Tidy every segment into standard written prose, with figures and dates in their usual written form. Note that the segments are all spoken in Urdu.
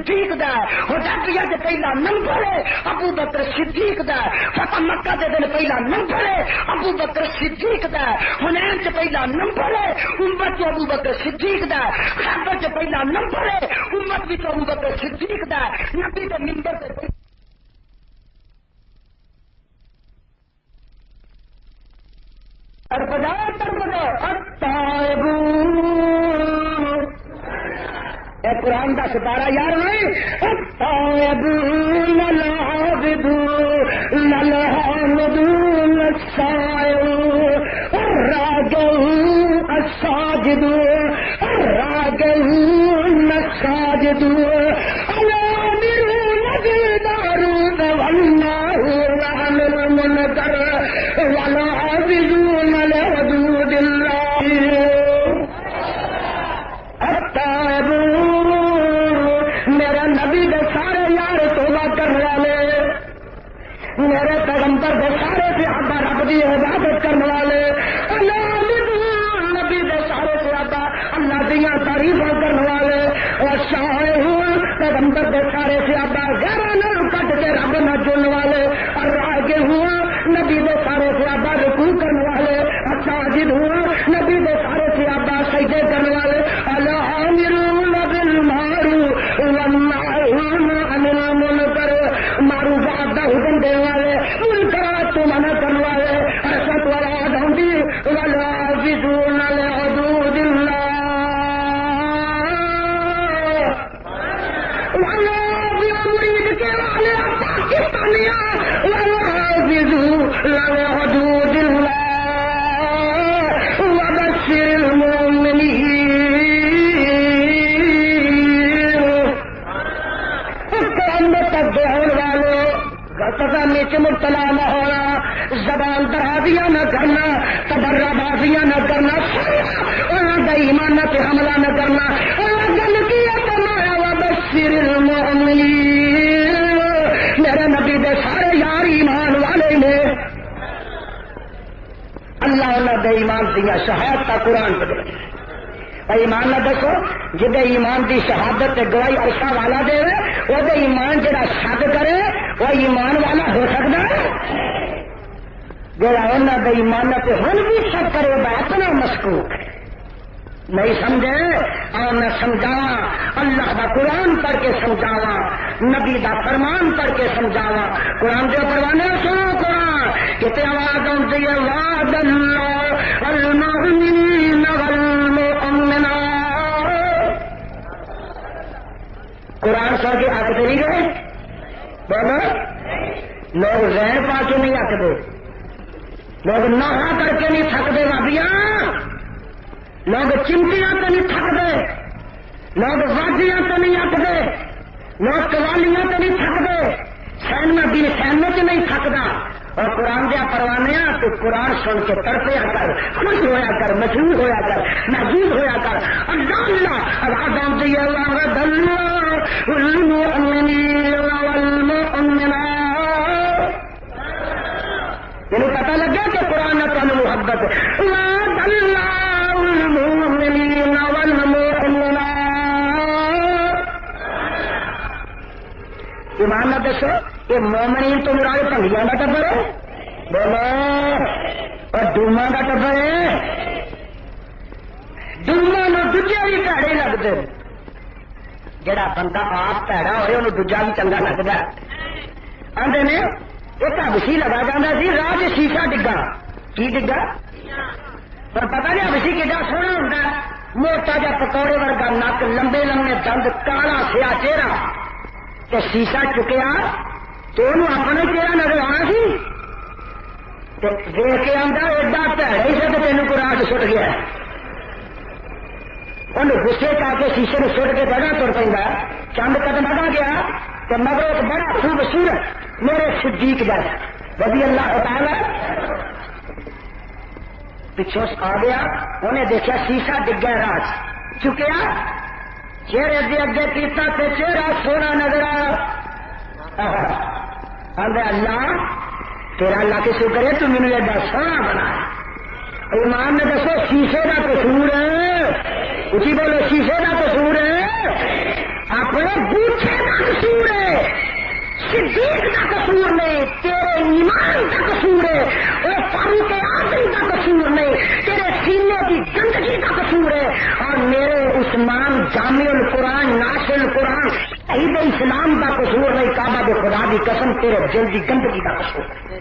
صدیق دا حدیبیہ دے پہلا نمبر ہے ابو بکر صدیق دا، فتح مکہ دے دن پہلا نمبر ہے ابو بکر صدیق دا، حنین چ پہلا نمبر ہے امت ابو بکر صدیق دا، خیبر چ پہلا نمبر ہے امت بھی ابو بکر صدیق دا، نبی دے منبر تے قرآن کا ستارہ یار نہیں الطائبون العابدون الحامدون السائحون الراكعون الساجدون الراكعون الساجدون الآمرون بالمعروف والناهون عن المنكر والحافظون لحدود الله میرے پیغمبر کے سارے صحابہ رب کی عبادت کرنے والے، نبی کے سارے صحابہ اللہ دیا تعریفاں کرنے والے، اور شاہد پیغمبر کے سارے صحابہ غیروں کٹ کے رب نہ جلنے والے، اور آگے ہوا نبی کے سارے صحابہ رکوع کرنے والے، اور ساجد ہوا نبی کے سارے صحابہ سجدے کرنے والے، الآمرون بالمعروف والناہون عن المنکر، معروفات کا حکم دینے والے، منکرات تو منع کرنے والے، رشوت والا ڈھونڈی والحافظون لحدود اللہ، مرید کے والے پاکستانیاں والحافظون لحدود اللہ وبشر المؤمنین، تک ہونے والے غصہ چ مبتلا نہ ہونا، زبان درازیاں نہ کرنا، تبرہ بازیاں نہ کرنا، ایمان پہ حملہ نہ کرنا، گل کی فرمایا وبشر المؤمنین، میرے نبی دے سارے یار ایمان والے نے، اللہ انہوں دے ایمان دیا شہادت کا قرآن پڑھ ایمان نہ دسو جدے ایمان دی شہادت گواہی عرشہ والا دے وہ ایمان جڑا شک کرے وہ ایمان والا ہو سکتا ہے، جڑا انہوں دے ایمان پہ ہن بھی شک کرے وہ اپنا مشکوک ہے، نہیں سمجھے اور میں سمجھاوا اللہ دا قرآن پڑھ کے سمجھاوا، نبی دا فرمان پڑھ کے سمجھاوا، قرآن دے پروانے سنو قرآن کتے آواز آتی ہے وعد اللہ المؤمنین والمؤمنات، قرآن سر کے حق سے نہیں گئے بولو، لوگ ذہن پا کے نہیں آکتے، لوگ نہا کر کے نہیں تھکتے بابیاں، لوگ چمٹیاں تو نہیں تھکتے، لوگ واجیاں تو نہیں آکتے، لوگ قوالیاں تو نہیں تھکتے، سینما بھی سینما چ نہیں تھکتا، اور قرآن دیا پروانے تو قرآن سن کے تڑپیا کر، خوش ہویا کر، مسرور ہویا کر، محبوب ہویا کر، اللہ اللہ آواز آتی ہے وعد اللہ المؤمنین والمؤمنات، یعنی پتہ لگا کہ قرآن نے تمہیں محبت وعد اللہ المؤمنین والمؤمنات، ایمان نہ دسو یہ مومنین تو مراد بھنگیاں کا ٹبر ہے بولو، اور ڈوما کا ٹبر ہے، ڈوما نو دوجے بھی پیڑے لگتے، جڑا بندہ آپ پیڑا ہوئے انہوں دوجا بھی چنگا لگتا، آدھے نے ایک ہبسی لگا جاتا سی راہ سے شیشہ ڈگا، کی ڈگا پر پتا نہیں ہبسی کہڑا سونا ہوتا، موٹا جا پکوڑے ورگا نک، لمبے لمبے دند، کالا سیا چہرہ، تو شیشہ چکیا تو انہوں اپنا چہرہ نظر آنا سی، دیکھ کے آتا ایڈا پیڑا ہی سے تو تینوں قرآن سے سٹ گیا، انہوں غصے کر کے شیشے میں سٹ کے بڑا تر پہ چند قدم اگا گیا تو مگر ایک بڑا خوبصورت میرے صدیق جیسا رضی اللہ تعالی پچھوں آ گیا، انہیں دیکھا شیشہ ڈگیا راج چکیا، چہرے دے اگے کیتا تے چہرہ سونا نظر آیا، اللہ تیرا اللہ کے شکر ہے تو مجھے ایڈا سونا بنایا، ایمان نے دسو شیشے کا قصور ہے، اسی بولو شیشے کا قصور ہے، اپنے بوٹے کا قصور ہے، صدیق کا قصور نہیں، تیرے ایمان کا قصور ہے، اور فاروق اعظم کا قصور نہیں، تیرے سینے کی گندگی کا قصور ہے، اور میرے عثمان جامع القرآن ناصر القرآن شہید اسلام کا قصور نہیں، کعبہ کے خدا کی قسم تیرے دل کی گندگی کا قصور ہے۔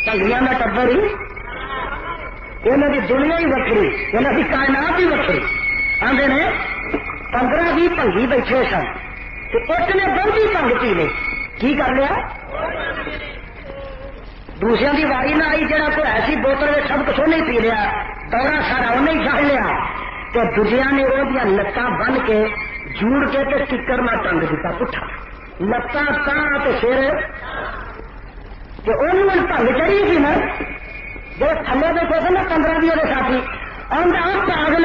چلیا کا ٹبر ہی انہوں کی دنیا ہی وکری، انہوں کی کائنات ہی وکری، آدھے نے 15-20 بھنگی بیٹھے سن تو ایک نے بہتی بھنگ پی لی، کی کر لیا؟ دوسرے کی واری نہ آئی، جہاں کوئی ایسی بوتل میں سب کچھ نہیں پی لیا، دورہ سارا انہیں ہی چڑھ لیا، تو دوسرے نے وہ لتاں بن کے جوڑ کے تے ٹکر نہ ٹنگ دیتا پٹھا، لتاں تاں تے سر کہ انہوں ٹنگ چڑھی تھی نا، جب تھلے بیٹھے تھے نا 15 وہ ساتھی آدھا پاگل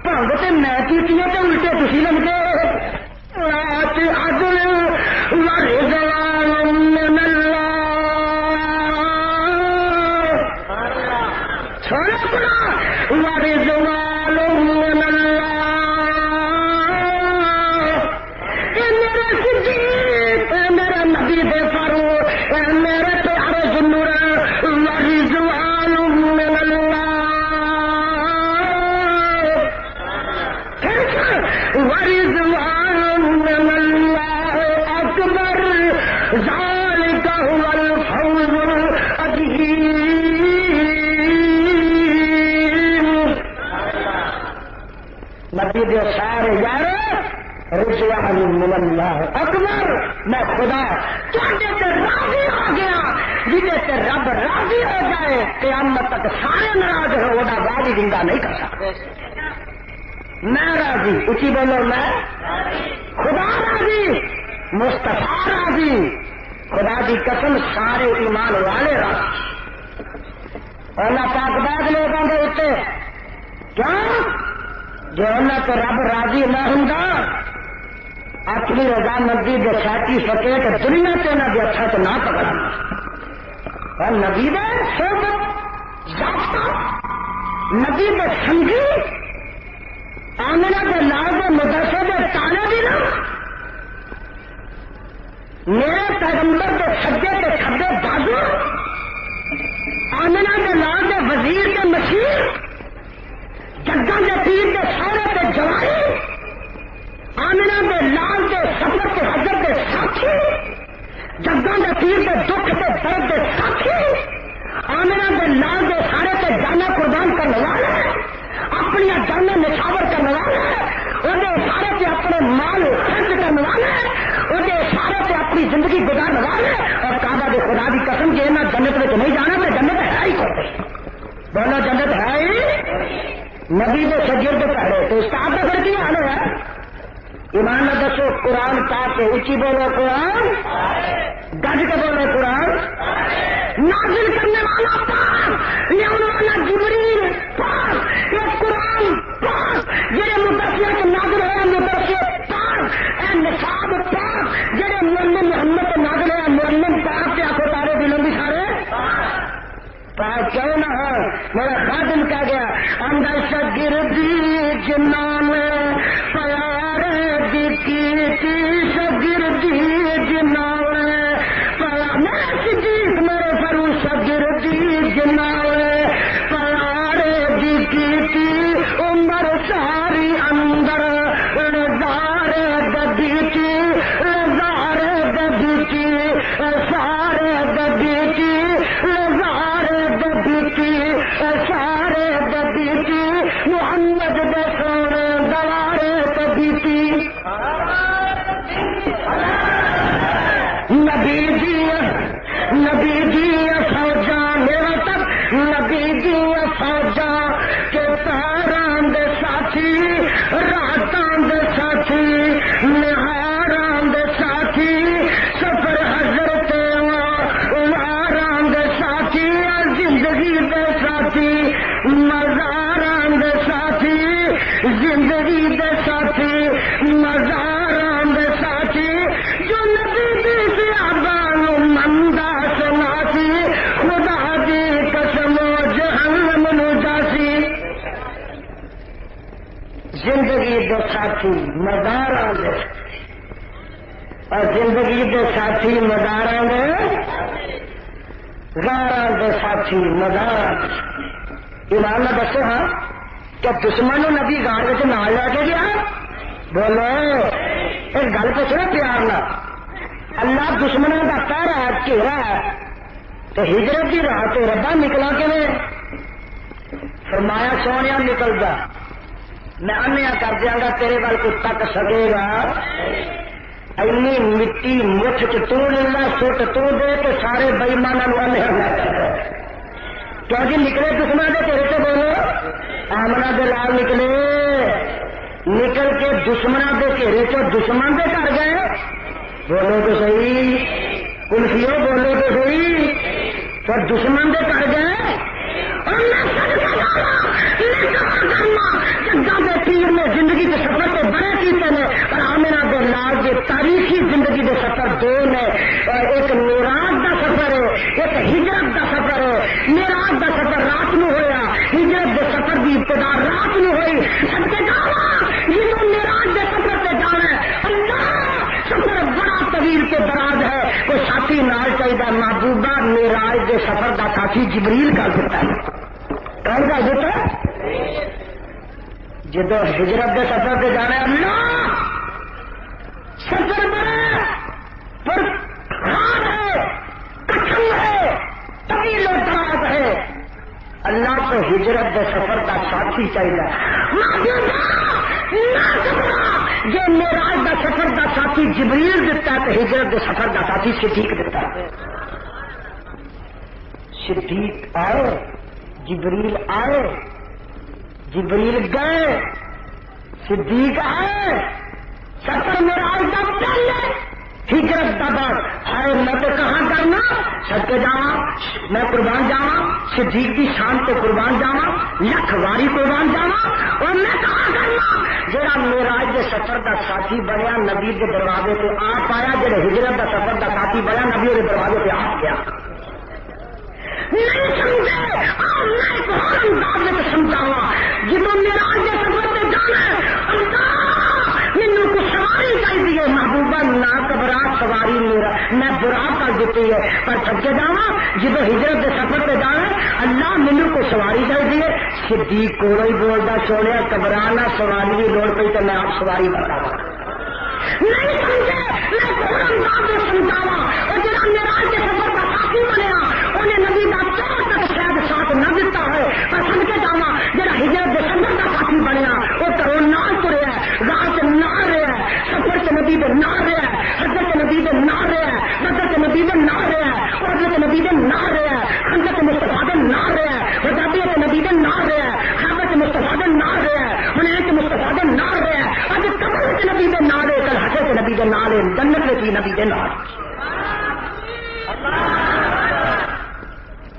بھنگ سے میں پیتی تو الٹے تھی لگتے اج مارے مارے جوال میرے صدیق میرے نبی دے فاروق میرے پیارے جنور ماری جوال واری جوال اکبر ذالک هو الفوز العظیم۔ نبی دے سارے یار رضوان من اللہ اکبر، میں خدا تھوڑے سے راضی ہو گیا، جی سے رب راضی ہو جائے قیامت تک سارے ناراض ہو وہ وعدہ زندہ نہیں کر سکتے۔ میں راضی، اچھی بولو میں خدا راضی، مصطفیٰ راضی، خدا کی قسم سارے ایمان والے راضی۔ اللہ پاک بعد لوگوں کے اتنے کیا جو اللہ تو رب راضی نہ ہوں اپنی رضامندی کے سرٹیفکیٹ دنیا سے نہ بھی اچھا تو نہ پکڑنا، اور نبی دے صحبت ضابطہ نبی دے سنگھی آمنہ کے لال کے مدرسے کے تانے بھی نہ، میرے پیغمبر کے سجے کے کھبے بازو، آمنہ کے لال کے وزیر کے مشیر، جگہ کے پیر کے سورے کے جواری، آمنہ کے لال کے سفر کے حضرت کے ساتھی، جگہ کے پیر کے دکھ کے درد کے ساتھی، آمنہ کے لال کے سارے کے جانا قربان کرنے والے، اپنی جانا نشاور کرنے والے، وہ سارے کے اپنے مال خرچ کرنے والے، وہ سارے کے اپنی زندگی گزارنے والے، اور کعبہ کے خدا کی قسم کے نہ جنت میں تو نہیں جانا تو جنت ہے ہی کوئی، بولو جنت ہے ہی نبی کے شگرد پہلے تو استاد کا پھر کیا حال ہے؟ ایمان نہ دسو قرآن پاک کے اونچی بولو قرآن، گج کے بولو قرآن، نازل کرنے والا پاک، لیانے والا جبریل پاک، یہ قرآن پاک، جڑے مدرسے کے نازل ہوا مدرسے پاک، اے نصاب پاک، جڑے مومن محمد کے نازل ہوا مومن پاک کے آنکھوں تارے دلوں بھی سارے پاک کیوں نہ ہو؟ میرا خادم کہہ گیا اندر شگردی جنان پیارے کی شگردی جنان میں صدیق میرے فرو شگردی جنان پیارے کی عمر ساری اندر زار گدی کی زار گدی کی سارے گدی کی سارے بدی کی محمد بسونے دوارے بدی کی نبی جی فوجا میرا تک نبی جی فوجا کے تاران دے ساتھی راتان دے ساتھی نہاران دے ساتھی سفر حضرت واران دے ساتھی زندگی دے ساتھی مزاران دے ساتھی زندگی دے ساتھی مزاران دے ساتھی جو نبی دی صحابان مندہ سناسی خدا دی قسم جہنم نو جاسی زندگی دے ساتھی مزاراں دے اور زندگی دے ساتھی مزاراں دے غاراں دے ساتھی مزاراں ایمان نہ دسو ہاں کہ دشمن نو نبی غار وچ نال لے کے گیا بولو اس گل پہ سنو پیار نہ اللہ دشمنوں کا پہرا ہے گھیرا ہے تو ہجرت کی راہ تو ربا نکلا کہ فرمایا سونے نکل جا میں انیا کر دیا گا تیرے وال کو تک سکے گا اینی مٹی مٹھ چلا سٹ تو دے تو سارے بئیمانوں انیا کیونکہ نکلے دشمن دے تیرے سے بولو آمنا دے لال نکلے نکل کے دشمنوں کے گھیرے چ دشمن دے گھر گئے بولو تو صحیح کلفیو بولو تو صحیح تو دشمن دے گھر گئے پیر نے زندگی کے سفر تو بڑے کیتے ہیں پر آمنا دے لال کے تاریخی زندگی کے سفر دو نے ایک میراج کا سفر ہے ایک ہجرت کا سفر ہے میراج کا سفر رات نو ہویا ہجرت کے سفر کی ابتدا رات نو ہوئی سب کے جانا جنہوں میراج کے سفر پہ جانا ہے اللہ سفر بڑا طویل کے دراز ہے کوئی ساتھی نال چاہیے محبوبہ میراج کے سفر کا ساتھی جبریل کر دیتا ہے کون کر دیتا ہے جدو ہجرت کے سفر پہ جانا ہے اللہ سفر بڑا پر خان ہے کٹھن ہے طویل و دراز ہے اللہ کو ہجرت کے سفر کا ساتھی چاہیے یہ میراج کا سفر کا ساتھی جبریل دیتا ہے تو ہجرت کے سفر کا ساتھی صدیق دیتا ہے صدیق آئے جبریل آئے جبریل گئے صدیق آئے سفر میراج کا پہلے ہجرت کا بعد ہے میں تو کہاں کرنا سب کے جاوا میں قربان جاوا صدیق کی شان تو قربان جاوا لکھ واری قربان جاوا اور میں کہاں کرنا جہاں میراج کے سفر کا ساتھی بنیا نبی کے دروازے سے آپ آیا جہاں ہجرت کا سفر کا ساتھی بنیا نبی کے دروازے سے آپ گیا نہیں سمجھے اور میں انداز میں سمجھاوا جب میراج کے سفر پہ جانا مینو کو سواری چاہیے محبوبہ نہ گھبرا سواری میرا میں برا کر دیتی ہے پر سب کے جانا جب ہجرت کے سفر پہ جانا اللہ مینو کو سواری چاہیے صدیق کو ہی بولتا سونے گھبرانا سواری کی لوڑ پی تو میں آپ سواری بتا نہیں سمجھے میں پورا انداز میں سمجھاوا اور جہاں میراج کے سفر کا ساتھی بنیا انہیں نبی کا چور تک شاید ساتھ نہ دیتا ہے پر سب کے جانا جہاں ہجرت کے سفر کا ساتھی بنیا وہ کرو نہ تریا رات نہ رہا ہے سفر کے نبی دے نہ رہا ہے حضرت نبی دے نہ رہا ہے حضرت نبی دے نہ رہا ہے اور حضرت نبی دے نہ رہا ہے حضرت مصطفیٰ دے نہ رہا ہے حضرت نبی دے نہ رہا ہے حضرت مصطفیٰ دے نہ رہا ہے حنیت مصطفیٰ دے نہ رہا ہے اج قبر کے نبی دے نہ رہے کل حضرت نبی دے نہ رہے جنت کے نبی دے نہ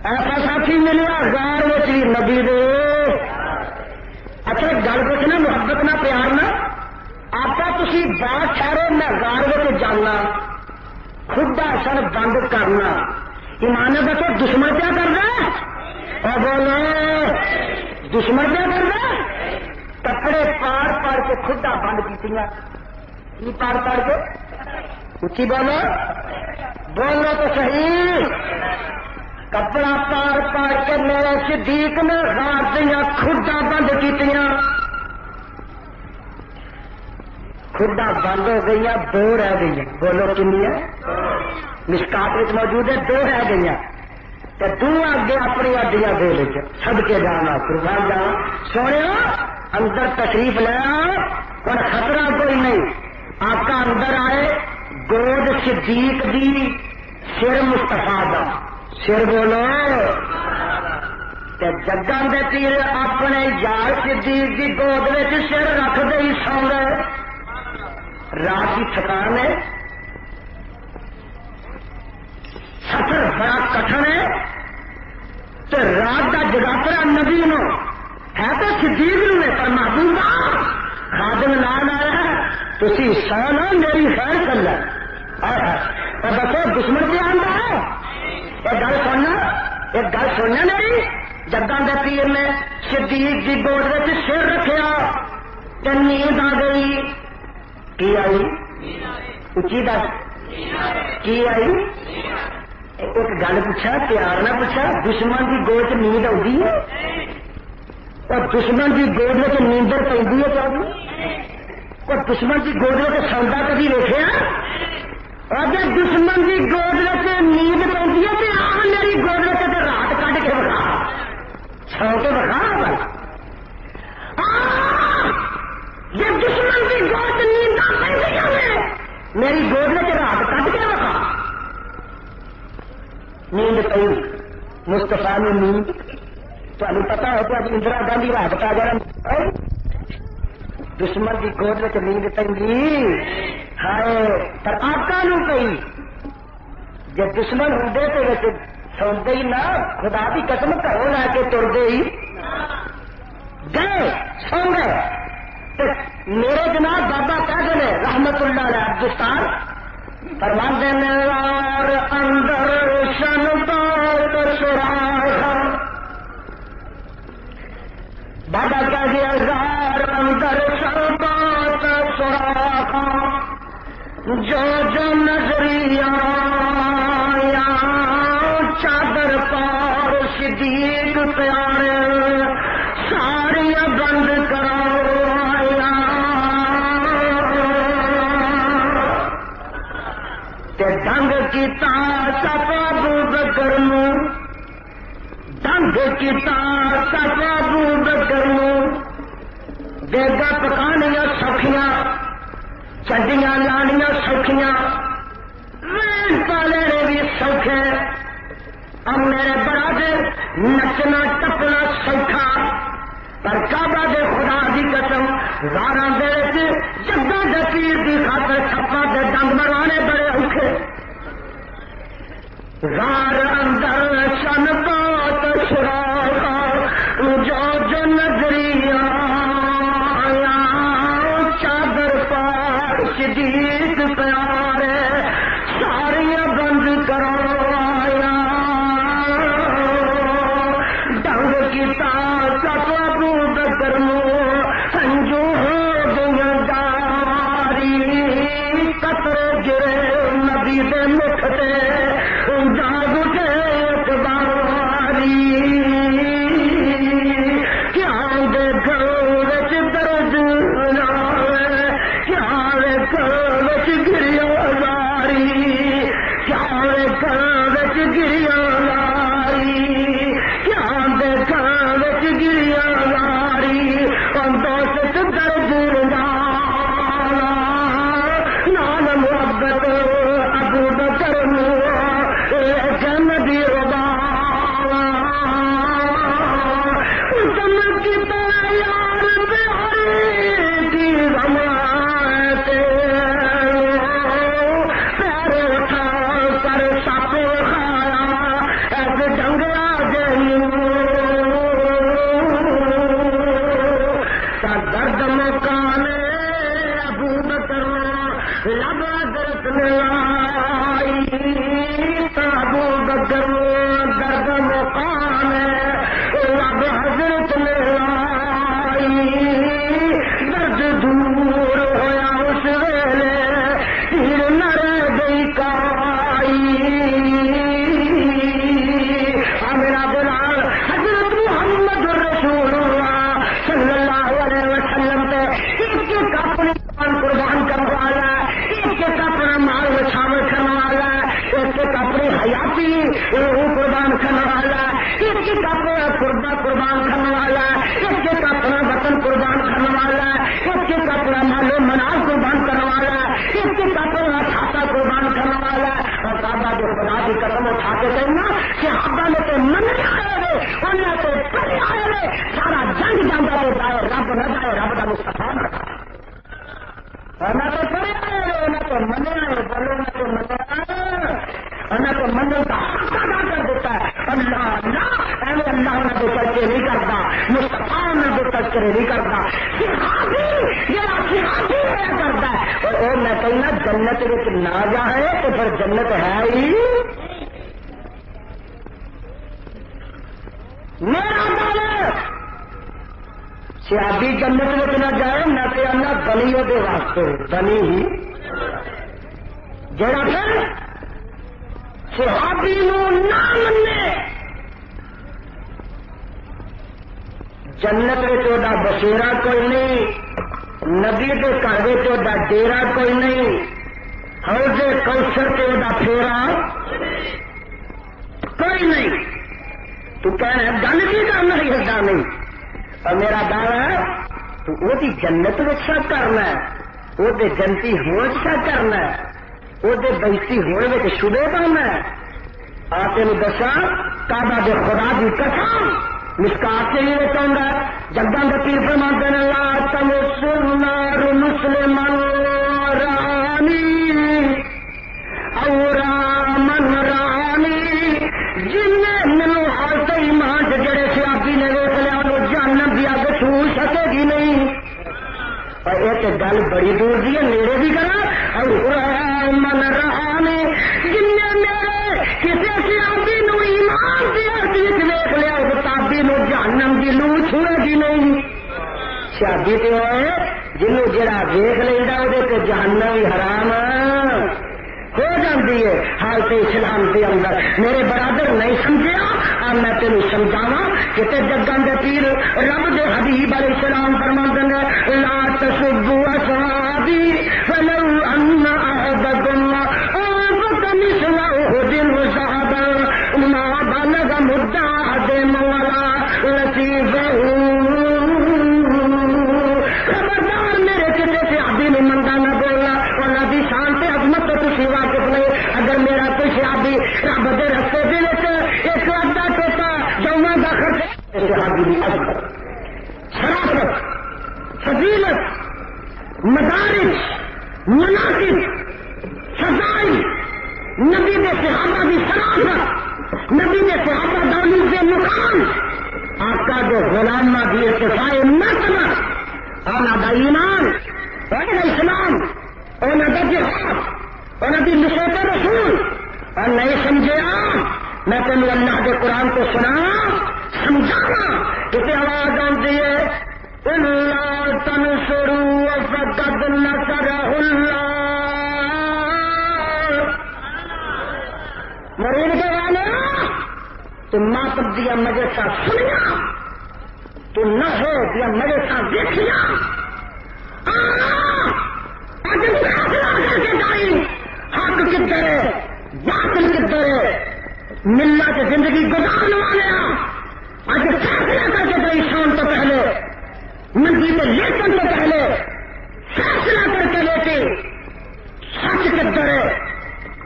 ایسا ساتھی ملیا غار میں بھی نبی دے اچھا گل پوچھنا محبت نہ پیار نہ آپ تھی بات ٹھہرو میں غار میں جانا خود اثر بند کرنا ایمان دسو دشمن کیا کر رہا ہے اور بولو دشمن کیا کر رہا ہے کپڑے پاڑ کے خدا بند کی پاڑ کے اچھی بولو بولو تو صحیح کپڑا پاڑ کے میرے صدیق نے غار دیا خدا بند کی خدا بند ہو گئی دو رہ گئی بولو کنیا مشکات موجود ہے دو رہ گئی تو دو اگے اپنی اڈیاں دے لے سد کے جانا قربان جانا سونے اندر تشریف لیا اور خطرہ کوئی نہیں آقا اندر آئے گود صدیق دی سر مصطفیٰ دا سر بولو جگہ دے پیر اپنے یار صدیق دی گود میں سر رکھ دے ہی سو گئے رات کی تھکان ہے سفر بڑا کٹن ہے تو رات کا جگاترا نبی نو ہے تو صدیق نو ہے پر محبوبہ خادم لال آیا ہے تھی سو لو میری خیر کر لیں اور بسو دشمن کیا آتا ہے ایک گل سننا میری جگہ دے پیر نے صدیق کی گود میں سر رکھا تو نیند آ گئی. کی آئی؟ اچھی دس کی آئی؟ ایک گل پوچھا پیار نہ پوچھا, دشمن کی گود چ نیند آتی ہے اور دشمن کی گود میں نیندر پی ہے کیا؟ اور دشمن کی گود میں سودا کبھی ویخیا؟ اور جب دشمن کی گود میں نیند پی ہے تو آ میری گود میں رات کٹ کے بکھا سو کے بکھا. جب دشمن کی گود نیند پہ میری گود میں رات کٹ کے بکھا. نیند پی مستفا نے نیند تمہیں پتا ہے کہ اب اندرا گاندھی رات کا جانا دشمن کی گود میں نیند پی ہائے پر آقا نو پی. جب دشمن ہوں تو سوتے ہی نہ خدا کی قسم گھروں لا کے ترتے ہی گئے سو گئے. میرے جناب بابا کہتے ہیں رحمت اللہ علیہ عبدالستار فرماتے ہیں اور اندر شن پاؤ سراخا. بابا کہہ دیا زار اندر شن پاؤ سراخا جو جو نظریہ چادر پار صدیق پیارے ساریاں بند کرو. ڈنگ کیتا سب ابو بکر نو ڈنگ کیتا سب ابو بکر نو دیگا پکانیاں سوکھیاں چڈیاں لانیاں سوکھیاں رین پالے نے بھی سوکھے. اب میرے برادر نچنا ٹپنا سوکھا پر کعبہ دے خدا دی قسم زارا دے جگہ دے پیر دی خاطر سپا دے ڈنگ مروانے بڑے اوکھے. زار اندر شن پات شراخا جو جو نظریہ چادر پار صدیق پیارے ساریاں بند کرو. جنت نہ جائے تو پھر جنت ہے ہی میرا دل صحابی جنت میں نہ جائے نہ کہ اللہ بنی وہ واسطے بنی ہی جڑا پھر صحابی نو نہ منے جنت میں چوڑا بسیرا کوئی نہیں، نبی کے گھر میں چوڑا ڈیرا کوئی نہیں، حوض کوثر کے چوڑا پھیرا کوئی نہیں۔ تو کہنا ہے گل کی کرنا ہی ہدا نہیں، اور میرا دعوی ہے تو وہ جنت میں سا کرنا ہے، وہ جنتی ہونے سا کرنا ہے، وہ بنتی ہونے میں شبے پانا ہے۔ آپ نے دسا کعبہ دے خدا کی قسم مسکات سے یہ چاہتا ہے جگہ بتی فرماتے ہیں لا تمسنا مسلمان رانی اورا من رانی جن مینو حالت ایمان جڑے سیابی نے ویک لیا وہ جانم دی اگ چھو سکے گی نہیں۔ اور یہ تو گل بڑی دور دی ہے، میرے بھی کرا اورا من رانی جن میرے کسی سیابی نو ایمان دی ارد ویک لیا تابی نو جہنم دی لو چھوڑے گی نہیں۔ شادی تو ہے جنوں جڑا ویک لینا وہ جہنم بھی حرام ہو جاتی ہے حالت اسلام کے اندر۔ میرے برادر نہیں سمجھیا اب میں تینوں سمجھاوا کہ جگن کے پیر رب دے حبیب علیہ السلام فرماتے ہیں لا تسبوا اصحابی فلو ان احدکم انفق مثل احد ذهبا ما بلغ مد احدهم ولا نصيبه۔ خبردار میرے کسی صحابی نے مندا نہ بولنا، اللہ کی شان سے عظمت تو تسی واقف نہیں۔ اگر میرا کوئی صحابی رب دے رستے دے ایک ادا ٹوٹا جوڑا کا خرچ صحابی کی عظمت شرافت فضیلت مدارج مناقب فضائل نبی نے صحابہ کی شرافت نبی نے صحابہ دانی کے مقام آقا جو غلامہ کی ارتفاع مرتبہ آنا دا ایمان اور اسلام اور دا جہاد اور نبی نصرت رسول اور نہیں سمجھے میں تینوں اللہ کے قرآن کو سنا سمجھانا کسی آواز آتی ہے اللہ تنصروا فقد نصرہ اللہ۔ مرین کے والے تو ماتم دیا مجلسہ سنیا تو نہ ہو دیا مجلسہ دیکھیا آج فیصلہ کر کے جائی حق کدھر ہے باطل کدھر ہے ملت زندگی گزارنے والے آج فیصلہ کر کے جائی شام تو پہلے منزل میں لیٹن تو پہلے فیصلہ کر کے لیٹے سچ کدھر ہے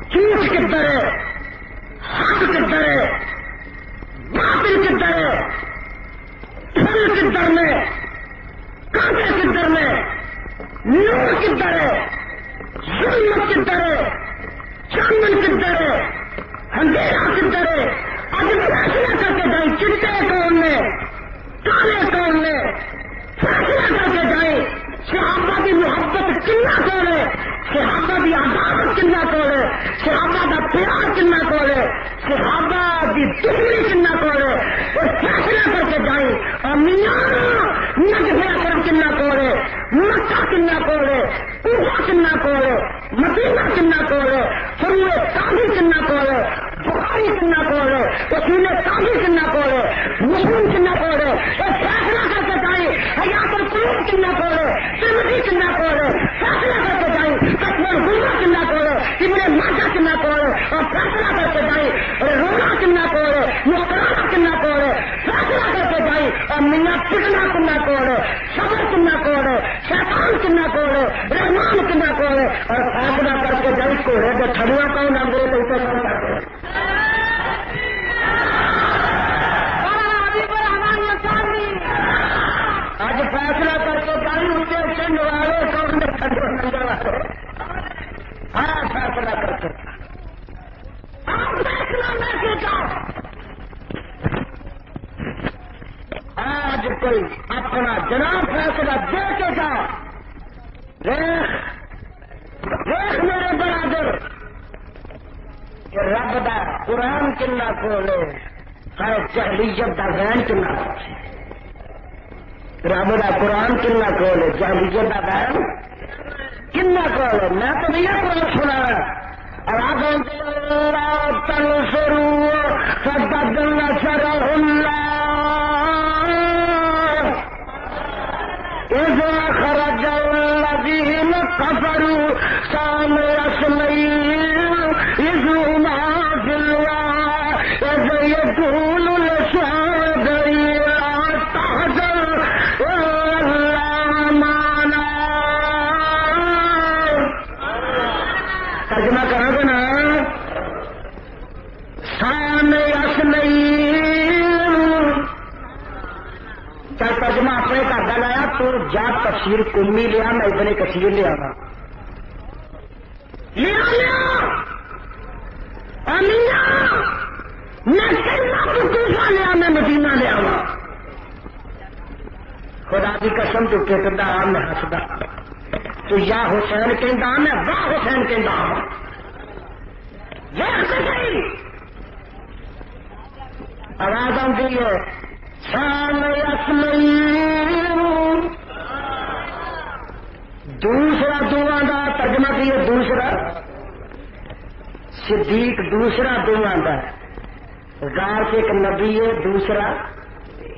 جھوٹ کدھر ہے حق کدھر ہے باطل کدھر ہے پھل کدھر میں کانٹے کدھر میں نور کدھر ہے ظلمت کدھر ہے چاندن کدھر ہے اندھیرا کدھر ہے آج فیصلہ کر کے جائیں چٹے کون نے کالے کون نے فیصلہ کر کے جائیں صحابہ کی محبت کنا کون ہے صحابہ کی عدالت کنا کون ہے صحابہ کا پیار کنا کون ہے صحابہ کی دشمنی کنا کون ہے اور فیصلہ کر کے جائیں اور میاں نجف اکرم کنا کون ہے مکہ کنا کون ہے کوفہ کنا کون ہے مدینہ کنا کون ہے فروع کابی کنا کون ہے بخاری کنا کون ہے رسول کابی کنا کون ہے مسلم کنا کون ہے اور فیصلہ کر کے جائیں حیات القلوب کنا کون ہے ترمذی کنا کون ہے فیصلہ کر کے جائیں فتح الغلہ کنا کون ہے ابن ماجہ کنا کون ہے اور فیصلہ کر کے جائیں رونا کنا کون ہے مقررہ کنا کون ہے فیصلہ کر کے جائیں اور میاں پٹنا کنا کون ہے صبر کنا کون ہے شیطان کنا کون ہے رحمان کنا کون ہے اور فیصلہ کر کے جائیں کوڑے کے تھڑوا کون ہے میرے تو کرتے آج فیصلہ کر کے جائیں اسے چند والے کون نظر والے ہاں فیصلہ کر کے فیصلہ میں کے جاؤ آج کوئی اپنا جناب فیصلہ دے کے جاؤ دیکھ میرے برادر کہ رب دا قرآن کنا کول ہے ہر جہلیت دا ذہن کنا رب کا قرآن کنا کول ہے جہلیت کا بیان کنا کول ہے میں تو نہیں قرآن سنا تنصروا فقد نصره الله إذ أخرج الذين كفروا ثاني اثنين إذ هما في الغار إذ يقول لصاحبه لا تحزن إن الله معنا. ترجمہ کرو گے نا ثاني اثنين. چل ترجمہ اپنے گھر کا لایا تو جا تفسیر کمی لیا میں ابن کثیر لیا لیا میں مدینہ لیا خدا کی قسم تو کہتا میں ہسدا تو یا حسین کہندا میں واہ حسین کہندا آواز آتی ہے دوسرا دعا دا ترجمہ کی ہے دوسرا صدیق دوسرا دعا دا غار سے ایک نبی ہے دوسرا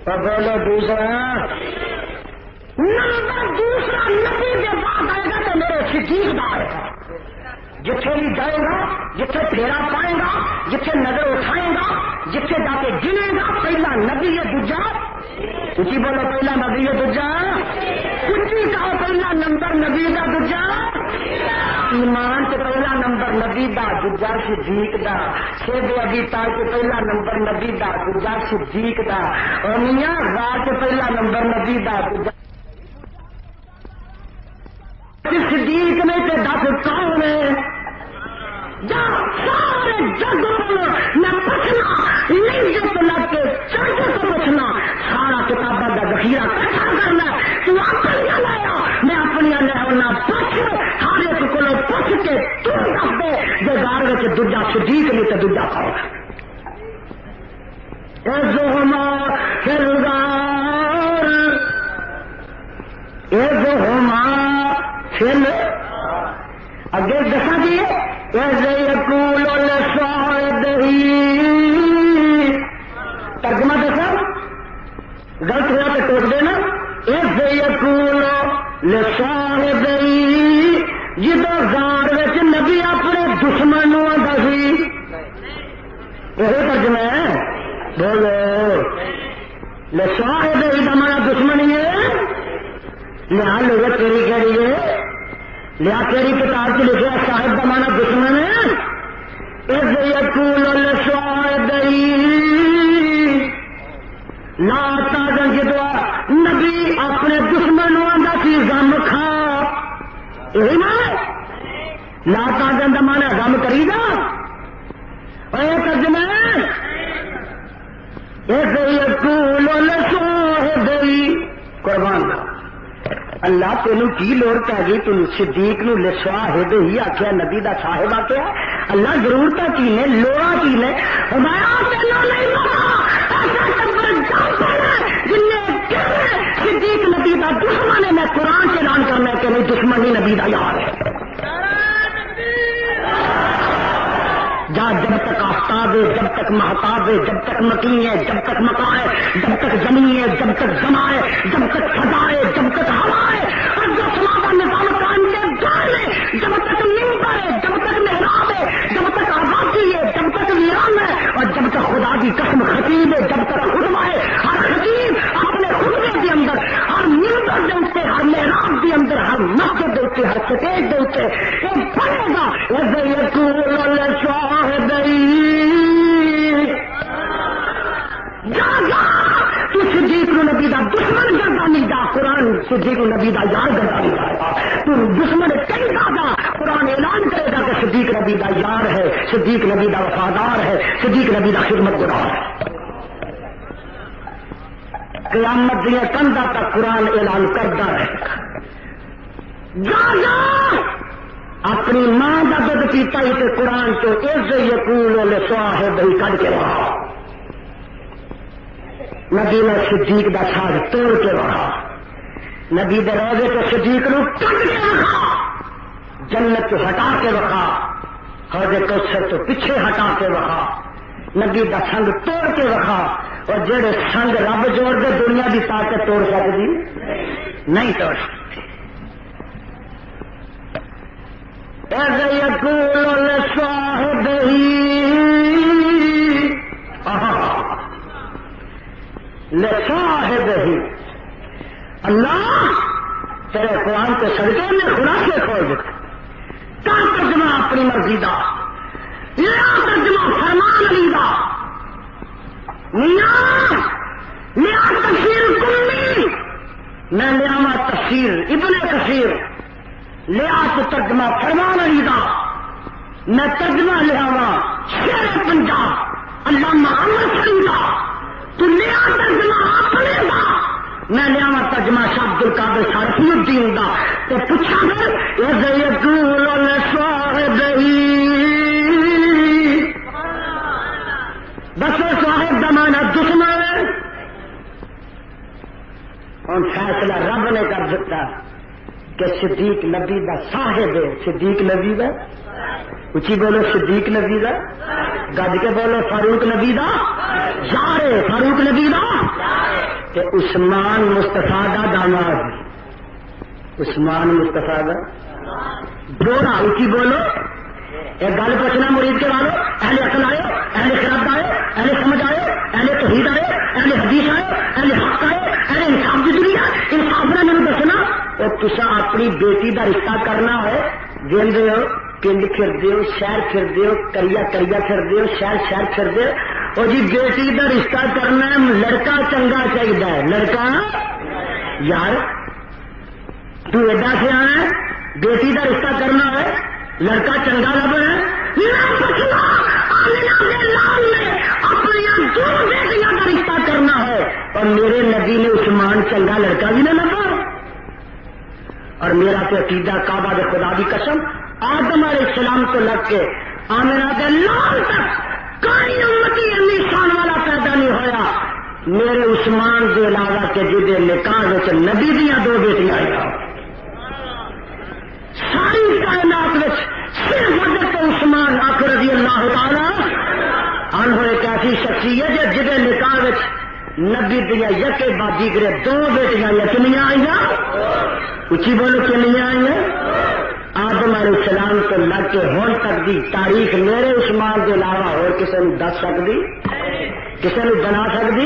اور بولو دوسرا نمبر دوسرا نبی کے بعد آئے گا تو میرے صدیق دا آئے گا جتھے بھی جائے گا جتھے پھیرا پائے گا جتھے نظر اٹھائے گا جتھے جا کے گنے گا پہلا نبی ہے دوجا اچھی بولو پہلا نبی ہے دوجا اچھی کہو پہلا نمبر نبی کا دوجا ایمان سے پہلا نمبر نبی دا دوجا صدیق دا شیب ابی طالب سے پہلا نمبر نبی دا دوجا صدیق دا اور میاں غار سے پہلا نمبر نبی دا دوجا صدیق میں سے 10 کون ہے سارے جگ میں پوچھنا نہیں جب لگ کے چڑھے کو پوچھنا سارا کتابوں کا ذخیرہ کٹھا کرنا تو اپنی لایا میں اپنی لیا پوچھ سارے کو پوچھ کے تو دس دے جو گار میں دوجا صدیق نہیں تو دوجا کھاؤ پھر اگے دسا دیے ترجمہ دسا غلط ہوا تو ٹوک دینا ایسے یقول لصاحبہ جدو غار وچ نبی اپنے دشمن نو آندا سی یہ ترجمہ ہے بولو لصاحبہ دا مانا دشمن ہی ہے لیا لوگ تیری کہڑی ہے لیا تیری کتاب سے لکھا صاحب کا مانا دشمن ہے اس یقول لصاحبہ لا تحزن جدو نبی اپنے دشمن آندا سی غم کھا یہی مانا لا تحزن کا مانا غم کری گا اور ترجمہ اس یقول لصاحبہ قربان اللہ تینوں کی لوڑ پی گئی تم صدیق نو لصاحب ہی آخیا نبی دا صاحب آخیا اللہ ضرورت کی نے لوڑا کی نے صدیق نبی دا دشمن ہے میں قرآن سے اعلان کرنا ہے کہ نہیں دشمن ہی نبی دا یار ہے جا جب تک آفتاب ہے جب تک محتاب ہے جب تک مکی ہے جب تک مکا ہے جب تک زمین ہے جب تک زما ہے جب تک فضا ہے جب تک ہوا ہے اور جو سماجا نظام قائم کے دار ہے جب تک منبر ہے جب تک محراب ہے جب تک آبادی ہے جب تک ویران ہے اور جب تک خدا کی قسم خطیب ہے جب تک خطبہ ہے ہر خطیب اپنے خطبے کے اندر ہر منبر کے اتنے ہر محراب کے اندر ہر مسجد کے اتنے ہر سٹیج کے اتنے وہ پڑھے گا تو صدیق نبی دا دشمن گردانی جا قرآن صدیق نبی دا یار گردانی جائے گا تو دشمن کئی زیادہ قرآن اعلان کرے گا کہ صدیق نبی دا یار ہے صدیق نبی دا وفادار ہے صدیق نبی دا خدمت گزار ہے قیامت دیا کندھا تک قرآن اعلان کرتا رہے گا اپنی ماں کا دودھ پیتا ہی تو قرآن تو اس یقول لصاحبہ کٹ کے رہا نبی نے صدیق دا ساز توڑ کے رہا نبی دے روزے تو صدیق نو کٹ کے رکھا، جنت تو ہٹا کے رکھا، حوض کوثر تو پیچھے ہٹا کے رکھا، نبی دا سنگ توڑ کے رکھا، اور جڑے سنگ رب جوڑ دے دنیا دی طاقت توڑ سکتی نہیں توڑ سکتی۔ ایسے یقول لصاحبہ لصاحبہ، اللہ تیرے قرآن کے صدقے میں خلاصے کھول دیتا، کیا ترجمہ اپنی مرضی دا، لیا ترجمہ فرمان علی دا، میاں لیا تفسیر کلی، میں لیا تفسیر ابن کثیر، لیا تو ترجمہ فرمان علی دا، میں ترجمہ لیا شیر پنجاب علامہ عمر سعید دا، تو لیا ترجمہ اپنے دا، میں لیا ترجمہ شاہ عبد القادر شارفی الدین دا، تو پوچھا گھر یقول لصاحبہ، بس صاحب دا مانا دشمن ہے، اور فیصلہ رب نے کر دیتا کہ صدیق نبی دا صاحب ہے، صدیق نبی دا، اچھی بولو صدیق نبی دا، گج کے بولو فاروق نبی دا یار ہے، فاروق نبی دا کہ عثمان مصطفیٰ دا داماد، عثمان مصطفیٰ دا جوڑا، اچھی بولو، ایک گل پوچھنا مرید کے والوں، اہل عقل آئے، اہل خرد آئے، اہل سمجھ آئے، اہل توحید آئے، اہل حدیث آئے، اہل حق آئے، اہل انصاف کی دنیا، انصاف نے میرے دسنا، اور تسا اپنی بیٹی کا رشتہ کرنا ہے، ویندے ہو پنڈ پھردے ہو، شہر پھردے ہو، کریا کریا پھردے ہو، شہر شہر پھردے ہو، اور جی بیٹی کا رشتہ کرنا ہے، لڑکا چنگا چاہیے، لڑکا یار تو ایڈا سے آنا ہے، بیٹی کا رشتہ کرنا ہے، لڑکا چنگا لب ہے، اپنی دو بیٹیاں کا رشتہ کرنا ہے، اور میرے نبی نے عثمان چنگا لڑکا بھی نہ لگا، اور میرا تو عقیدہ کعبہ دے خدا کی قسم آدم علیہ السلام تو لگ کے آمنہ کے لال تک کوئی امتی انی شان والا پیدا نہیں ہویا میرے عثمان کے علاوہ کے جدے نکاح وچ نبی دیا دو بیٹیاں آئی، ساری کائنات وچ صرف حضرت عثمان آخر رضی اللہ تعالی عنہ ایک ایسی شخصیت ہے جدے نکاح وچ نبی دیا یکے بعد دیگرے دو بیٹیاں یتیمیاں آئی، اچھی بولو کنیاں آئی، آدم علیہ السلام تو لگ کے ہون تک دی تاریخ میرے عثمان کے علاوہ اور کسی نے دس سکتی، کسی نے بنا سکتی،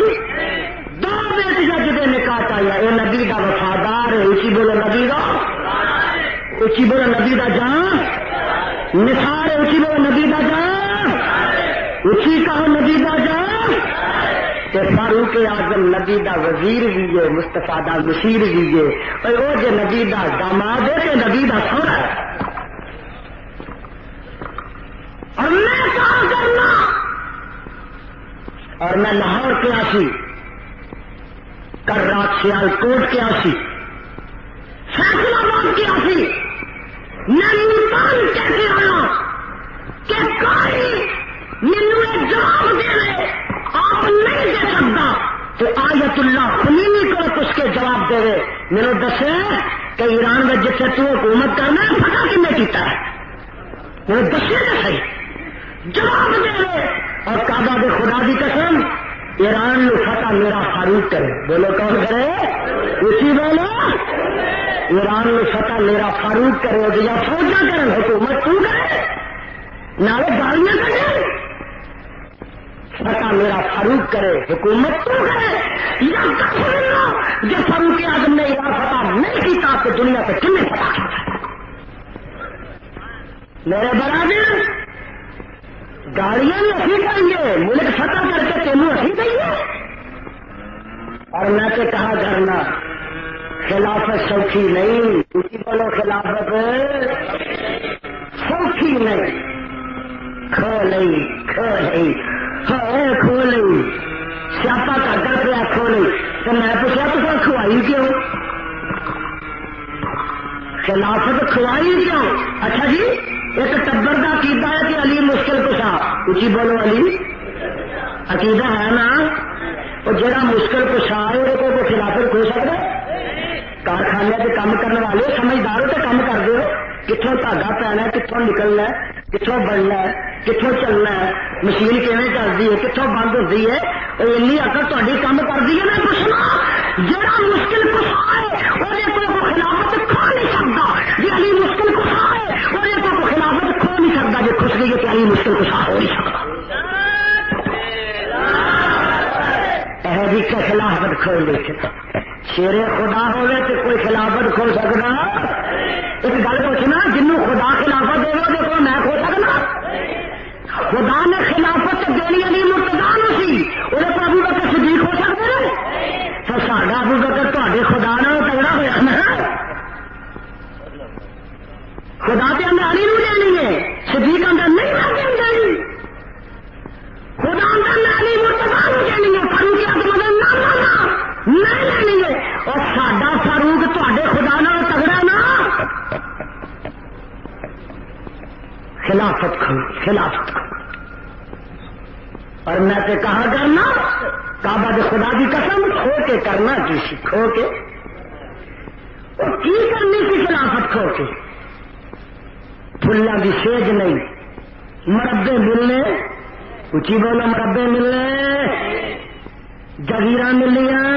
دو بیٹیاں جدے نکاح چاہیے، یہ نبی کا وفادار ہے، اچھی بولو نبی کا، اچھی بولو نبی کا جان نثار ہے، اچھی بولو نبی کا جان، اچھی کہو نبی کا جان، کہ فاروق اعظم نبی دا وزیر بھی ہے، مصطفیٰ دا مشیر بھی ہے، اور وہ جو نبی دا داماد ہے کہ نبی دا سونا ہے، اور میں کہاں کرنا، اور میں لاہور کے آسی، کل رات سیال کوٹ کے آسی، فیصلہ آباد کے آسی، میں ملتان کیسے آیا کہ کوئی مینو ایک جواب دے رہے آپ نہیں دے سکتا، تو آیت اللہ خمینی کو اس کے جواب دے رہے، میرے دسے کہ ایران میں جتنے تو حکومت کرنا ہے پتا کہ میں کیتا ہے، میرے دسے تو صحیح جواب دے رہے، اور کعبہ دے خدا دی قسم ایران میں فتح میرا فاروق کرے، بولو کون کرے، اسی بولو ایران میں فتح میرا فاروق کرے، یا فوجا کرے حکومت تو کرے، نالے گالیاں کرے، فتح میرا فاروق کرے حکومت تو کرے، یا جو فاروق اعظم نے ایران فتح نہیں کیتا تو دنیا پہ کن نے فتح کیا، میرے برادر گاڑیاں بھی اسی کریں گے، ملک فتح کر کے تینوں اسی دیں گے، اور میں تو کہا کرنا خلافت سوکھی نہیں، اسی بولو خلافت سوکھی نہیں، کھو نہیں کھو نہیں، سیاپا کر پیا کھو نہیں، تو میں پوچھا تو سر کھوائی کیوں، خلافت کھوائی کیوں، اچھا جی ایک ٹبر کا عقیدہ ہے کہ علی مشکل کشا، اچھی بولو علی عقیدہ ہے نا، اور جڑا مشکل کشا ہے وہ خلافت کھو سکتا ہے، کارخانہ کارخانے سے کام کرنے والے سمجھدار تو کام کر دو کتوں دھاگا پینا کتوں نکلنا کتوں بننا کتوں چلنا ہے مشین کیون چلتی ہے کتوں بند ہوتی ہے اینی اکل تاری کام کرتی ہے نا پوچھنا جہاں مشکل کسا ہے وہ خلافت کھو نہیں سکتا جی علی مشکل کسا ہے وہ خلافت کھو نہیں سکتا جی خوش گئی ہے علی مشکل کسا ہو نہیں سکتا یہ خلافت کھول دے شیر خدا ہوئے تو کوئی خلافت کھو سکتا ایک گل پوچھنا جنوں خدا خلافت دے دیکھو میں کھو سکنا خدا نے خلافت دینی علی مرتضیٰ نو سی وہ ابو بکر صدیق ہو سکتے ہیں تو ساڈا ابو بکر تے خدا نال تگڑا ہوا نا خدا تے ہمیں علی نو دینی ہے صدیق اندر نہیں دینی خدا اندر میں علی مرتضیٰ نو دینی ہے فاروق اعظم نہیں لینی ہے اور ساڈا فاروق تے خدا نال تگڑا نا خلافت اور میں تے کہا کرنا کعبہ دے خدا کی قسم کھو کے کرنا کی سی کھو کے اور کی کرنی سی خلافت کھو کے پھلاں دی سیج نہیں مربے ملنے اچھی بولو مربے ملنے جگیراں ملنیاں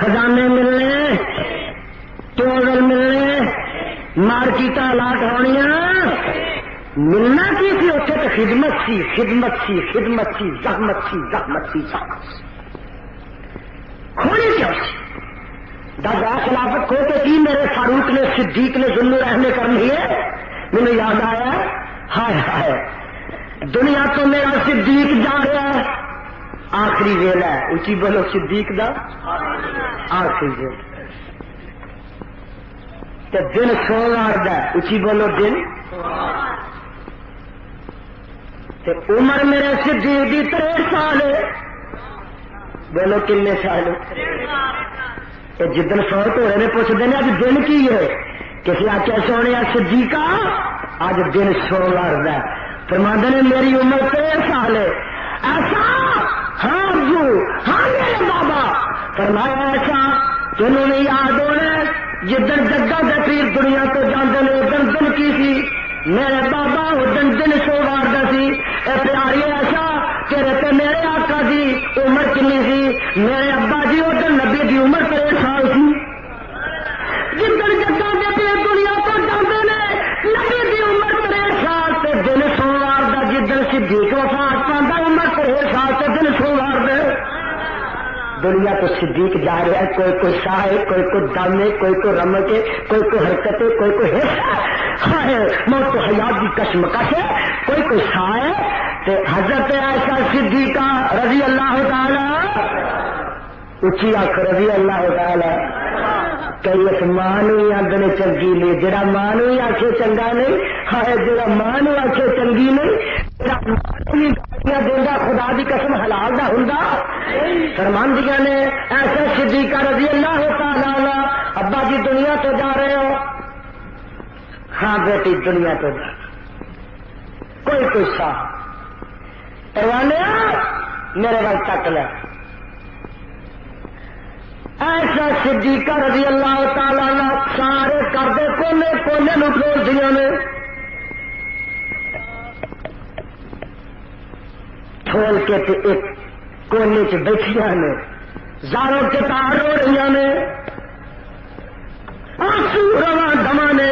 خزانے ملنے ٹیوبل ملنے مارکیٹاں لاٹ ہونیاں ملنا کی سی اتنے تو خدمت سی زحمت سی کھولی کیا دادا خلافت کھو کے کی میرے فاروق نے صدیق نے ذل رحمے کرنی ہے مجھے یاد آیا ہائے دنیا تو میرا صدیق جا رہا ہے آخری ویلا ہے اچھی بولو صدیق دا آخری ویلا دن سوموار دا اچھی بولو دن عمر میرے صدیق دی 63 سال بولو کنے سال جدن فوت ہو رہے پوچھتے ہیں اج دن کی ہے کسی آخیا سونے صدیقہ اج دن سوموار دا فرماندے نے میری عمر 63 سال ہے ایسا ہاں ابو ہاں میرے بابا فرمایا ایسا تینوں نہیں یاد ہونا جدن جگہ دفیر دنیا تو جانے نے ادن دن کی سی میرے بابا ادن دن سوموار دا سی اے پیاری ایسا تیرے تے میرے آقا دی عمر کنی سی میرے ابا جی ادن نبی دی عمر 63 سال سی جدن جگہ دفیر دنیا تو جانے نے نبی دی عمر 63 سال تے دن سوموار دا جدن صدیق وفات پاندا عمر 63 سال تے دن سوموار دے دنیا تو صدیق جا رہا ہے کوئی ساہ ہے کوئی دم ہے کوئی رمک ہے کوئی حرکت ہے کوئی حصہ ہے موت تو حیات کی کشمکش ہے کوئی ساہ ہے تو حضرت عائشہ صدیقہ رضی اللہ تعالی اچھی آخ رضی اللہ تعالی کئی اس ماں ہی آدھے چنگی نہیں جڑا ماں ہی آخے چنگا نہیں ہے جڑا ماں آخے چنگی نہیں دینا خدا دی قسم حلال دا ہوندا فرماندیاں نے ایسا صدیقہ رضی اللہ تعالی عنہ ابا جی دنیا تو جا رہے ہو ہاں بیٹی دنیا تو جا کوئی سا پروانے میرے وقت تک لے ایسا صدیقہ رضی اللہ تعالی عنہ سارے کردے کونے نو کھول دیا نے کھول کے تے ایک کونے چ بیٹھیا نے زاروں کے تار رو رہی نے آنسو رواں دما نے